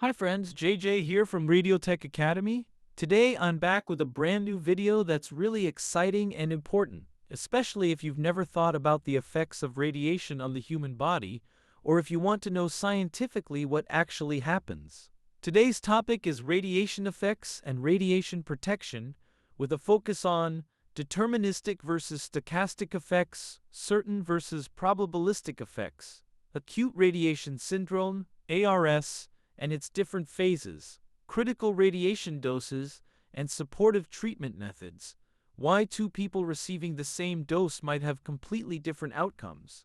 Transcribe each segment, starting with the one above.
Hi friends, JJ here from Radio Tic Academy. Today I'm back with a brand new video that's really exciting and important, especially if you've never thought about the effects of radiation on the human body, or if you want to know scientifically what actually happens. Today's topic is radiation effects and radiation protection, with a focus on deterministic versus stochastic effects, certain versus probabilistic effects, acute radiation syndrome, ARS, and its different phases, critical radiation doses, and supportive treatment methods, why two people receiving the same dose might have completely different outcomes.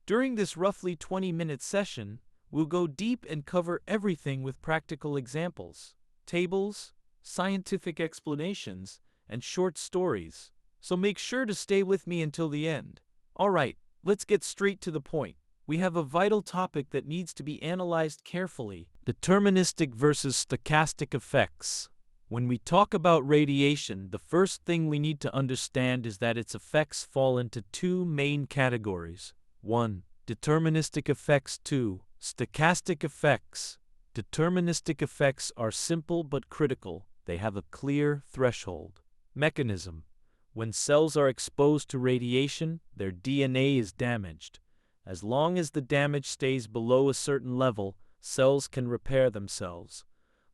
During this roughly 20-minute session, we'll go deep and cover everything with practical examples, tables, scientific explanations, and short stories, so make sure to stay with me until the end. Alright, let's get straight to the point. We have a vital topic that needs to be analyzed carefully: deterministic versus stochastic effects. When we talk about radiation, the first thing we need to understand is that its effects fall into two main categories. 1. Deterministic effects. 2. Stochastic effects. Deterministic effects are simple but critical. They have a clear threshold. Mechanism: when cells are exposed to radiation, their DNA is damaged. As long as the damage stays below a certain level, cells can repair themselves.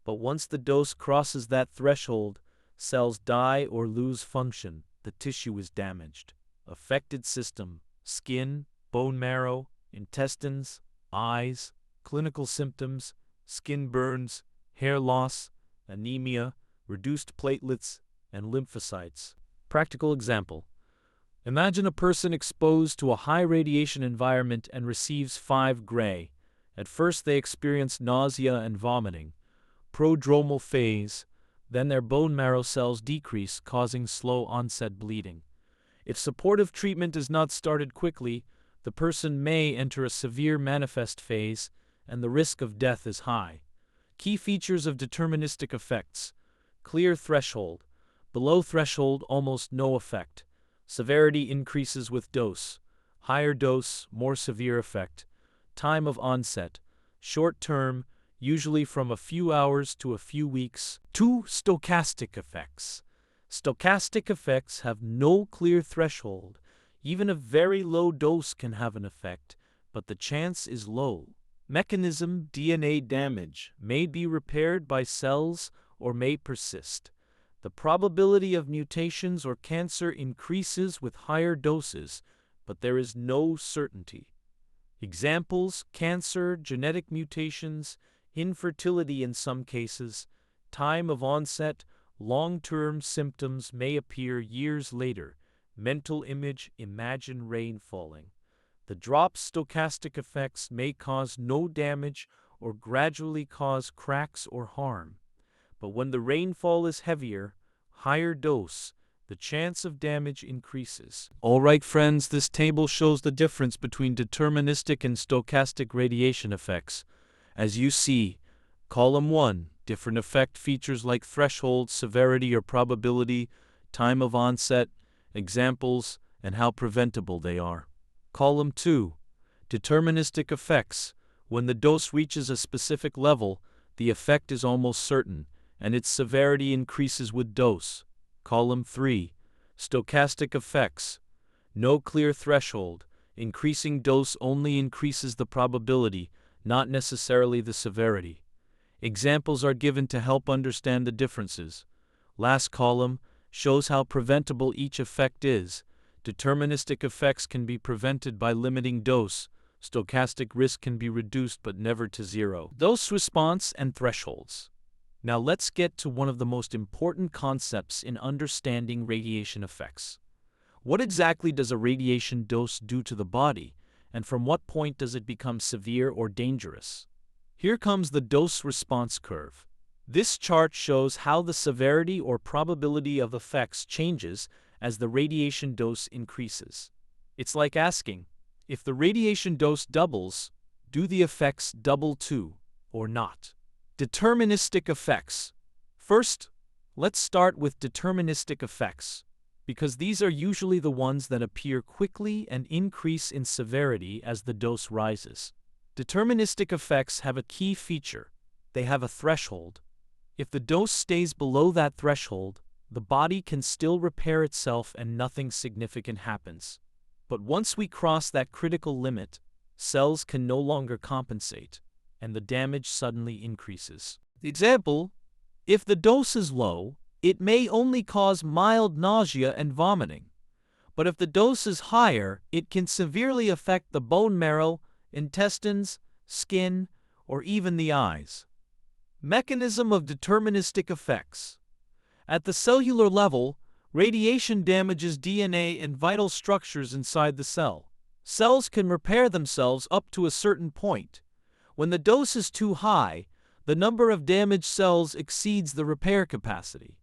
But once the dose crosses that threshold, cells die or lose function. The tissue is damaged. Affected system: skin, bone marrow, intestines, eyes. Clinical symptoms: skin burns, hair loss, anemia, reduced platelets, and lymphocytes. Practical example: imagine a person exposed to a high radiation environment and receives 5 gray. At first they experience nausea and vomiting. Prodromal phase, then their bone marrow cells decrease, causing slow onset bleeding. If supportive treatment is not started quickly, the person may enter a severe manifest phase, and the risk of death is high. Key features of deterministic effects: clear threshold. Below threshold, almost no effect. Severity increases with dose. Higher dose, more severe effect. Time of onset: short term, usually from a few hours to a few weeks. 2. Stochastic effects. Stochastic effects have no clear threshold. Even a very low dose can have an effect, but the chance is low. Mechanism: DNA damage may be repaired by cells or may persist. The probability of mutations or cancer increases with higher doses, but there is no certainty. Examples: cancer, genetic mutations, infertility in some cases. Time of onset: long-term symptoms may appear years later. Mental image: imagine rain falling. The drop: stochastic effects may cause no damage or gradually cause cracks or harm. But when the rainfall is heavier, higher dose, the chance of damage increases. Alright friends, this table shows the difference between deterministic and stochastic radiation effects. As you see, column 1, different effect features like threshold, severity or probability, time of onset, examples, and how preventable they are. Column 2, deterministic effects. When the dose reaches a specific level, the effect is almost certain, and its severity increases with dose. Column 3, stochastic effects. No clear threshold. Increasing dose only increases the probability, not necessarily the severity. Examples are given to help understand the differences. Last column shows how preventable each effect is. Deterministic effects can be prevented by limiting dose. Stochastic risk can be reduced but never to zero. Dose response and thresholds. Now let's get to one of the most important concepts in understanding radiation effects. What exactly does a radiation dose do to the body, and from what point does it become severe or dangerous? Here comes the dose-response curve. This chart shows how the severity or probability of effects changes as the radiation dose increases. It's like asking, if the radiation dose doubles, do the effects double too, or not? Deterministic effects. First, let's start with deterministic effects, because these are usually the ones that appear quickly and increase in severity as the dose rises. Deterministic effects have a key feature. they have a threshold. If the dose stays below that threshold, the body can still repair itself and nothing significant happens. But once we cross that critical limit, cells can no longer compensate, and the damage suddenly increases. Example, if the dose is low, it may only cause mild nausea and vomiting. But if the dose is higher, it can severely affect the bone marrow, intestines, skin, or even the eyes. Mechanism of deterministic effects. At the cellular level, radiation damages DNA and vital structures inside the cell. Cells can repair themselves up to a certain point. When the dose is too high, the number of damaged cells exceeds the repair capacity.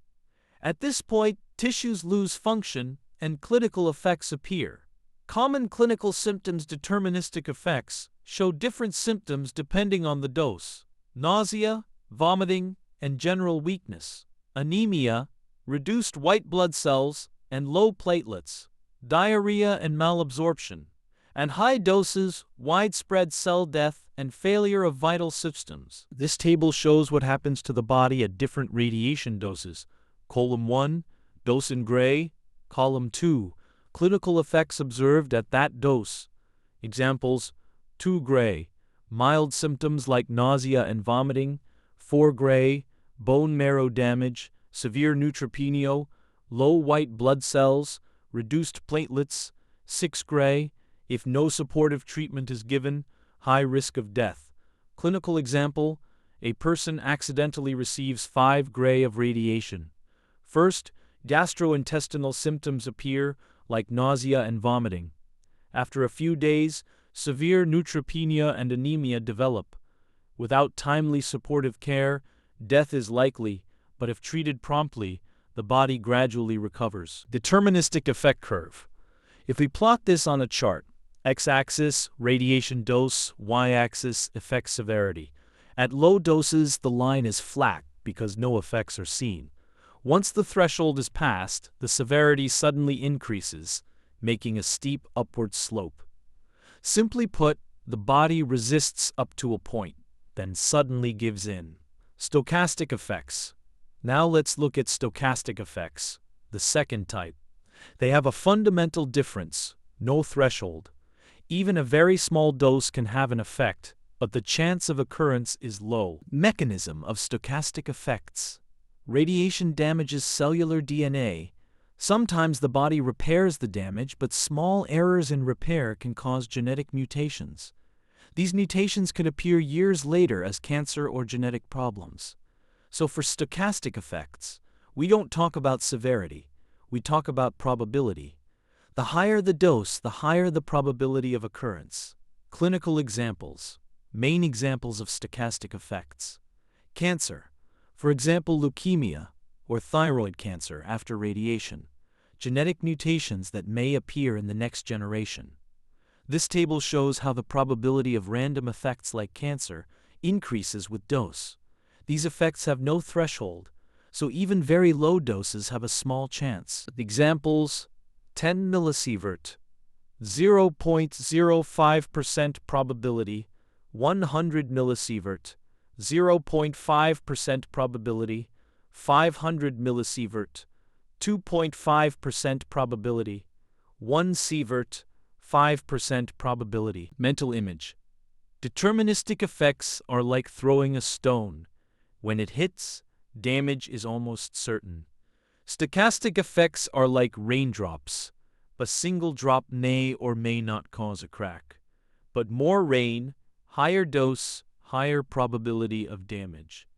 At this point, tissues lose function and clinical effects appear. Common clinical symptoms. Deterministic effects show different symptoms depending on the dose: nausea, vomiting, and general weakness; anemia, reduced white blood cells and low platelets; diarrhea and malabsorption; and high doses, widespread cell death and failure of vital systems. This table shows what happens to the body at different radiation doses. Column 1, dose in gray. Column 2, clinical effects observed at that dose. Examples: 2 gray, mild symptoms like nausea and vomiting; 4 gray, bone marrow damage, severe neutropenia, low white blood cells, reduced platelets; 6 gray, if no supportive treatment is given, high risk of death. Clinical example: a person accidentally receives 5 gray of radiation. First, gastrointestinal symptoms appear, like nausea and vomiting. After a few days, severe neutropenia and anemia develop. Without timely supportive care, death is likely, but if treated promptly, the body gradually recovers. Deterministic effect curve. If we plot this on a chart, x-axis, radiation dose, y-axis, effect severity. At low doses, the line is flat because no effects are seen. Once the threshold is passed, the severity suddenly increases, making a steep upward slope. Simply put, the body resists up to a point, then suddenly gives in. Stochastic effects. Now let's look at stochastic effects, the second type. They have a fundamental difference: no threshold. Even a very small dose can have an effect, but the chance of occurrence is low. Mechanism of stochastic effects. Radiation damages cellular DNA. Sometimes the body repairs the damage, but small errors in repair can cause genetic mutations. These mutations can appear years later as cancer or genetic problems. So for stochastic effects, we don't talk about severity, we talk about probability. The higher the dose, the higher the probability of occurrence. Clinical examples. Main examples of stochastic effects. Cancer. For example, leukemia or thyroid cancer after radiation. Genetic mutations that may appear in the next generation. This table shows how the probability of random effects like cancer increases with dose. These effects have no threshold, so even very low doses have a small chance. Examples: 10 millisievert, 0.05% probability; 100 millisievert, 0.5% probability; 500 millisievert, 2.5% probability; 1 sievert, 5% probability. Mental image. Deterministic effects are like throwing a stone. When it hits, damage is almost certain. Stochastic effects are like raindrops. A single drop may or may not cause a crack. But more rain, higher dose, higher probability of damage.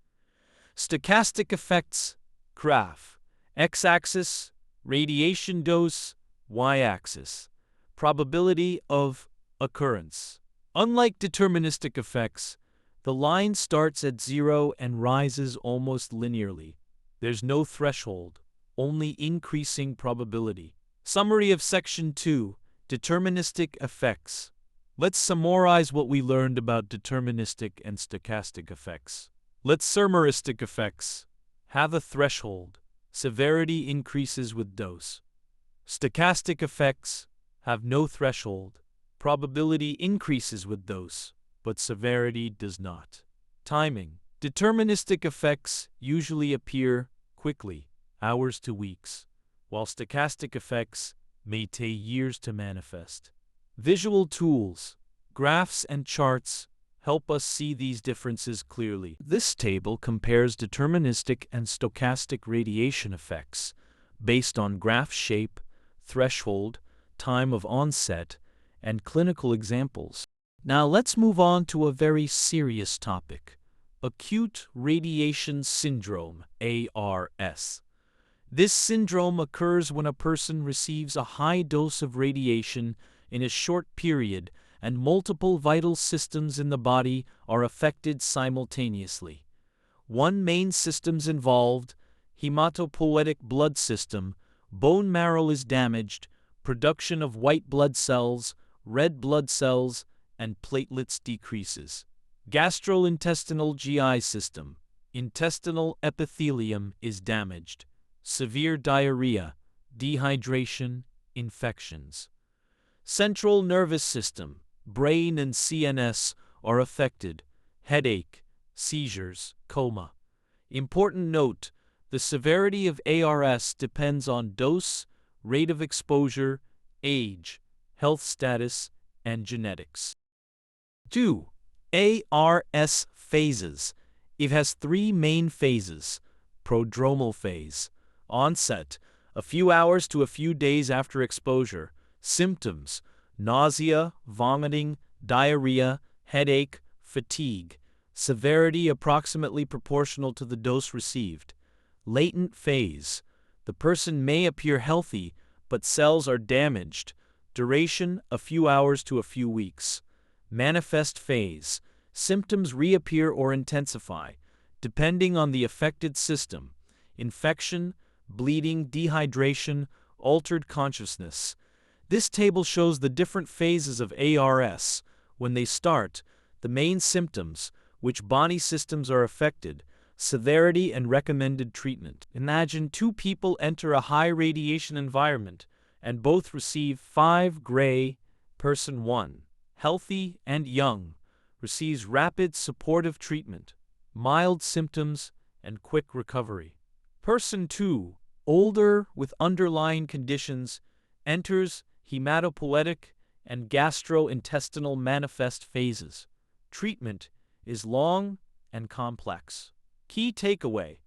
Stochastic effects, graph. X-axis, radiation dose, y-axis, probability of occurrence. Unlike deterministic effects, the line starts at 0 and rises almost linearly. There's no threshold, only increasing probability. Summary of Section 2, Deterministic Effects. Let's summarize what we learned about deterministic and stochastic effects. Summaristic effects have a threshold. Severity increases with dose. Stochastic effects have no threshold. Probability increases with dose, but severity does not. Timing. Deterministic effects usually appear quickly, hours to weeks, while stochastic effects may take years to manifest. Visual tools, graphs and charts help us see these differences clearly. This table compares deterministic and stochastic radiation effects based on graph shape, threshold, time of onset, and clinical examples. Now let's move on to a very serious topic: acute radiation syndrome, ARS. This syndrome occurs when a person receives a high dose of radiation in a short period and multiple vital systems in the body are affected simultaneously. One main system's involved: hematopoietic blood system, bone marrow is damaged, production of white blood cells, red blood cells, and platelets decreases. Gastrointestinal GI system, intestinal epithelium is damaged, severe diarrhea, dehydration, infections. Central nervous system, brain and CNS are affected, headache, seizures, coma. Important note: the severity of ARS depends on dose, rate of exposure, age, health status, and genetics. 2. ARS phases. It has three main phases. Prodromal phase. Onset: a few hours to a few days after exposure. Symptoms: nausea, vomiting, diarrhea, headache, fatigue. Severity approximately proportional to the dose received. Latent phase. The person may appear healthy, but cells are damaged. Duration: a few hours to a few weeks. Manifest phase. Symptoms reappear or intensify, depending on the affected system. Infection, bleeding, dehydration, altered consciousness. This table shows the different phases of ARS. When they start, the main symptoms, which body systems are affected, severity and recommended treatment. Imagine two people enter a high radiation environment and both receive 5 gray. Person 1, healthy and young, receives rapid supportive treatment, mild symptoms, and quick recovery. Person 2, older with underlying conditions, enters hematopoietic and gastrointestinal manifest phases. Treatment is long and complex. Key takeaway: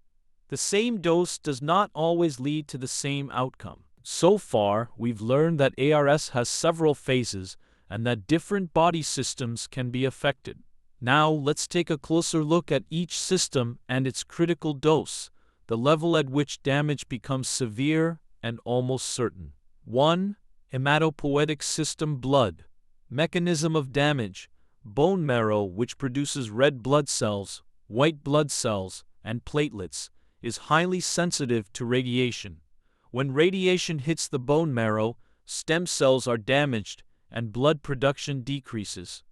the same dose does not always lead to the same outcome. So far, we've learned that ARS has several phases and that different body systems can be affected. Now let's take a closer look at each system and its critical dose, the level at which damage becomes severe and almost certain. 1. Hematopoietic system, blood. Mechanism of damage: bone marrow, which produces red blood cells, white blood cells, and platelets, is highly sensitive to radiation. When radiation hits the bone marrow, stem cells are damaged and blood production decreases.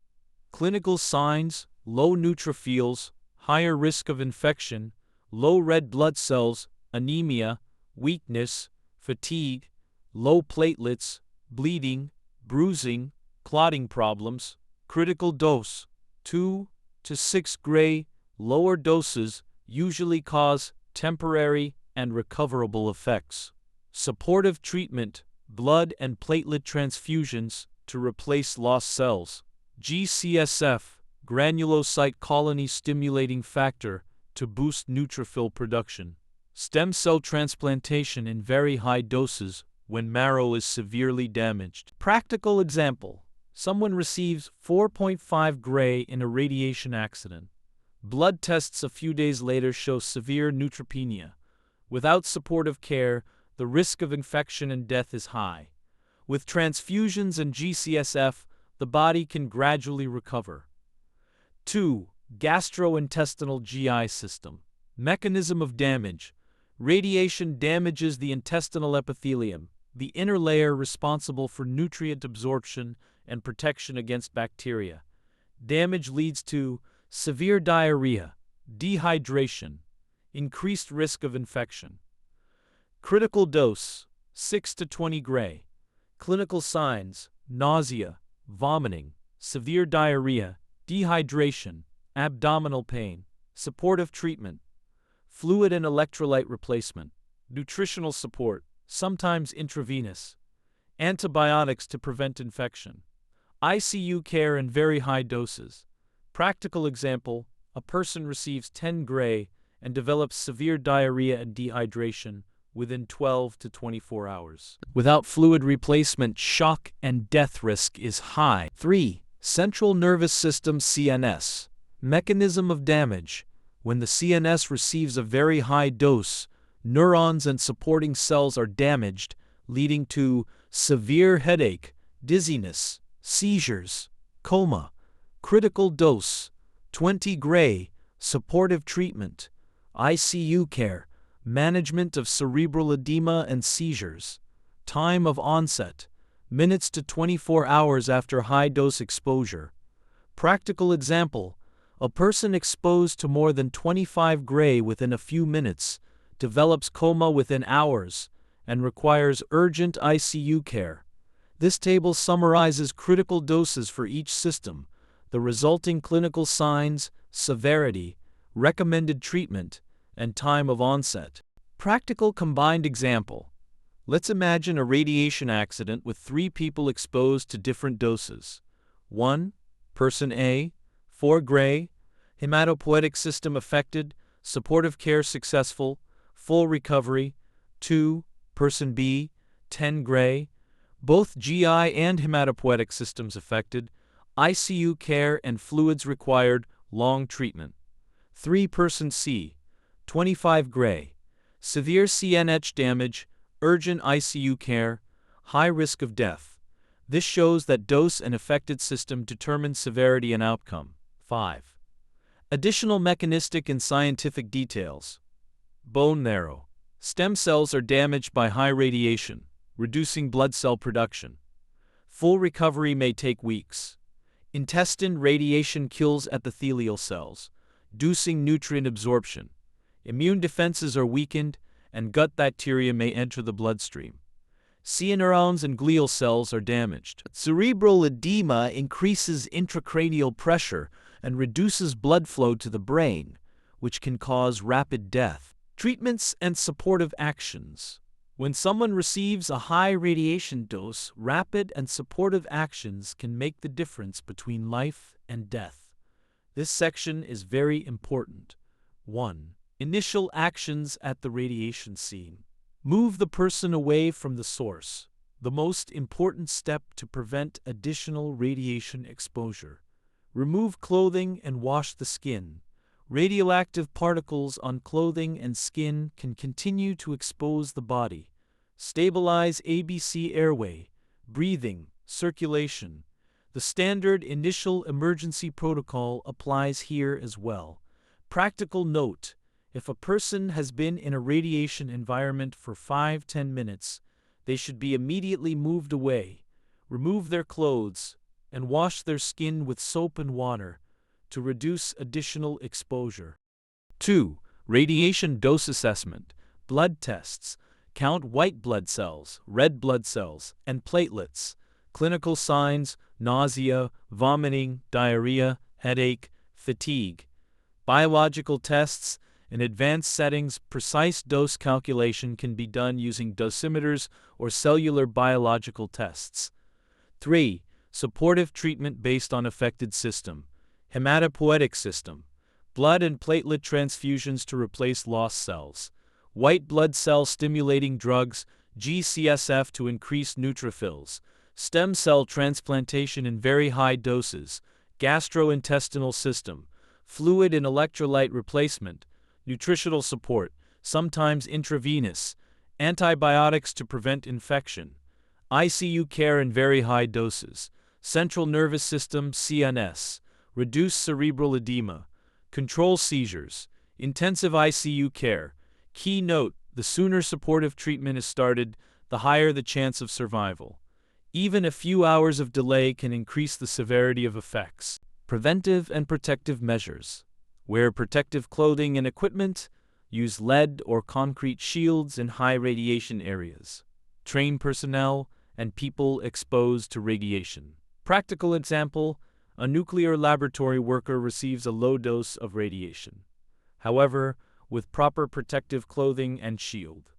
Clinical signs: low neutrophils, higher risk of infection, low red blood cells, anemia, weakness, fatigue, low platelets, bleeding, bruising, clotting problems. Critical dose: 2 to 6 gray. Lower doses usually cause temporary and recoverable effects. Supportive treatment: blood and platelet transfusions to replace lost cells. GCSF, granulocyte colony stimulating factor, to boost neutrophil production. Stem cell transplantation in very high doses when marrow is severely damaged. Practical example: someone receives 4.5 gray in a radiation accident. Blood tests a few days later show severe neutropenia. Without supportive care, the risk of infection and death is high. With transfusions and GCSF, the body can gradually recover. 2. Gastrointestinal GI system. Mechanism of damage: radiation damages the intestinal epithelium, the inner layer responsible for nutrient absorption and protection against bacteria. Damage leads to severe diarrhea, dehydration, increased risk of infection. Critical dose: 6 to 20 gray. Clinical signs: nausea, vomiting, severe diarrhea, dehydration, abdominal pain. supportive treatment, fluid and electrolyte replacement, nutritional support, sometimes intravenous, antibiotics to prevent infection, ICU care in very high doses. Practical example, a person receives 10 gray and develops severe diarrhea and dehydration within 12 to 24 hours. Without fluid replacement, shock and death risk is high. 3. Central nervous system CNS. Mechanism of damage. When the CNS receives a very high dose, neurons and supporting cells are damaged, leading to severe headache, dizziness, seizures, coma. Critical dose, 20 gray, supportive treatment, ICU care, management of cerebral edema and seizures. Time of onset, minutes to 24 hours after high-dose exposure. Practical example, a person exposed to more than 25 gray within a few minutes develops coma within hours and requires urgent ICU care. This table summarizes critical doses for each system, the resulting clinical signs, severity, recommended treatment, and time of onset. Practical combined example. Let's imagine a radiation accident with 3 people exposed to different doses. 1. Person A, 4 gray, hematopoietic system affected, supportive care successful, full recovery. 2. Person B, 10 gray, both GI and hematopoietic systems affected, ICU care and fluids required, long treatment. 3. Person C, 25 gray, severe CNH damage, urgent ICU care, high risk of death. This shows that dose and affected system determine severity and outcome. 5. Additional mechanistic and scientific details. Bone marrow. Stem cells are damaged by high radiation, reducing blood cell production. Full recovery may take weeks. Intestine radiation kills epithelial cells, reducing nutrient absorption. Immune defenses are weakened, and gut bacteria may enter the bloodstream. Neurons and glial cells are damaged. Cerebral edema increases intracranial pressure and reduces blood flow to the brain, which can cause rapid death. Treatments and supportive actions. When someone receives a high radiation dose, rapid and supportive actions can make the difference between life and death. This section is very important. 1. Initial actions at the radiation scene. Move the person away from the source, the most important step to prevent additional radiation exposure. Remove clothing and wash the skin. Radioactive particles on clothing and skin can continue to expose the body. Stabilize ABC airway, breathing, circulation. The standard initial emergency protocol applies here as well. Practical note: if a person has been in a radiation environment for 5-10 minutes, they should be immediately moved away, remove their clothes, and wash their skin with soap and water to reduce additional exposure. 2. Radiation dose assessment. Blood tests. Count white blood cells, red blood cells, and platelets. Clinical signs: nausea, vomiting, diarrhea, headache, fatigue. Biological tests. In advanced settings, precise dose calculation can be done using dosimeters or cellular biological tests. 3. Supportive treatment based on affected system. Hematopoietic system. Blood and platelet transfusions to replace lost cells. White blood cell stimulating drugs, GCSF to increase neutrophils. Stem cell transplantation in very high doses. Gastrointestinal system. Fluid and electrolyte replacement. Nutritional support, sometimes intravenous. Antibiotics to prevent infection. ICU care in very high doses. Central nervous system CNS. Reduce cerebral edema. Control seizures. Intensive ICU care. Key note: the sooner supportive treatment is started, the higher the chance of survival. Even a few hours of delay can increase the severity of effects. Preventive and protective measures. Wear protective clothing and equipment. Use lead or concrete shields in high radiation areas. Train personnel and people exposed to radiation. Practical example: a nuclear laboratory worker receives a low dose of radiation. however, with proper protective clothing and shield.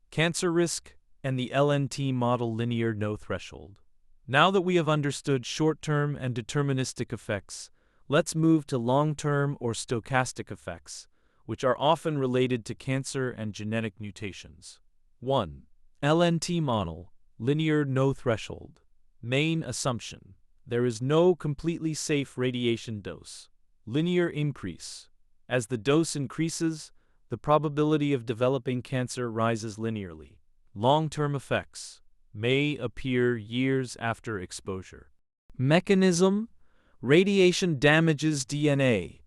Cancer risk and the LNT model linear no threshold. Now that we have understood short-term and deterministic effects, let's move to long-term or stochastic effects, which are often related to cancer and genetic mutations. 1. LNT model, linear no threshold. Main assumption: there is no completely safe radiation dose. Linear increase. As the dose increases, the probability of developing cancer rises linearly. Long-term effects may appear years after exposure. Mechanism: radiation damages DNA.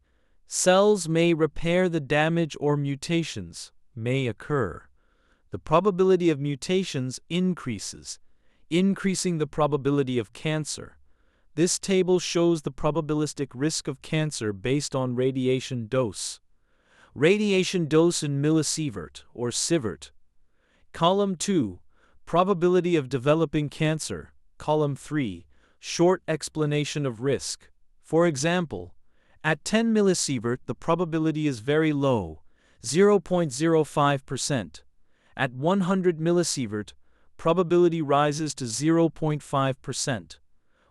Cells may repair the damage or mutations may occur. The probability of mutations increases, increasing the probability of cancer. This table shows the probabilistic risk of cancer based on radiation dose. Radiation dose in millisievert or sievert. Column 2, probability of developing cancer. Column 3, short explanation of risk. For example, at 10 millisievert the probability is very low, 0.05%. At 100 millisievert, probability rises to 0.5%,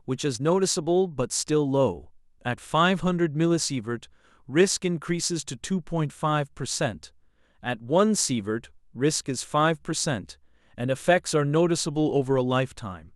which is noticeable but still low. At 500 millisievert, risk increases to 2.5%. At 1 sievert, risk is 5%, and effects are noticeable over a lifetime.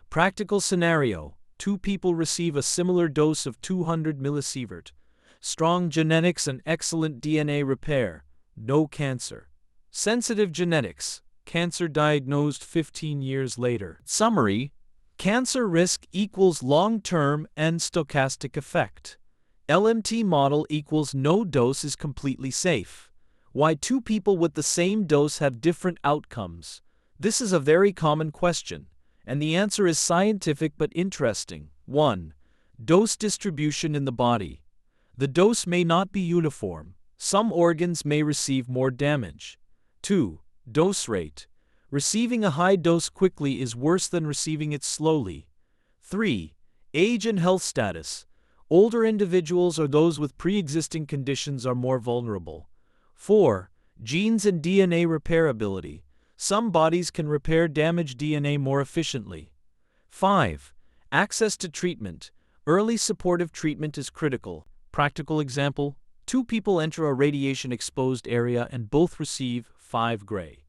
Practical scenario: 2 people receive a similar dose of 200 millisievert. Strong genetics and excellent DNA repair. No cancer. Sensitive genetics. Cancer diagnosed 15 years later. Summary: cancer risk equals long-term and stochastic effect. LMT model equals no dose is completely safe. Why 2 people with the same dose have different outcomes? This is a very common question, and the answer is scientific but interesting. 1. Dose distribution in the body. The dose may not be uniform. Some organs may receive more damage. 2. Dose rate. Receiving a high dose quickly is worse than receiving it slowly. 3. Age and health status. Older individuals or those with pre-existing conditions are more vulnerable. 4. Genes and DNA repairability. Some bodies can repair damaged DNA more efficiently. 5. Access to treatment. Early supportive treatment is critical. Practical example: 2 people enter a radiation-exposed area and both receive 5 gray.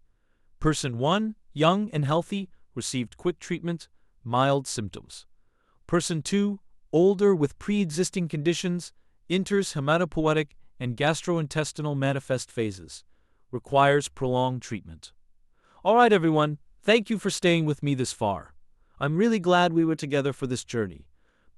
Person 1, young and healthy, received quick treatment, mild symptoms. Person 2, older with pre-existing conditions, enters hematopoietic and gastrointestinal manifest phases, requires prolonged treatment. Alright everyone, thank you for staying with me this far. I'm really glad we were together for this journey.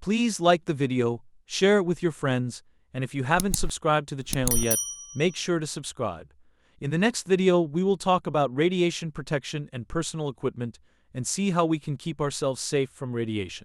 Please like the video, share it with your friends, and if you haven't subscribed to the channel yet, make sure to subscribe. In the next video, we will talk about radiation protection and personal equipment and see how we can keep ourselves safe from radiation.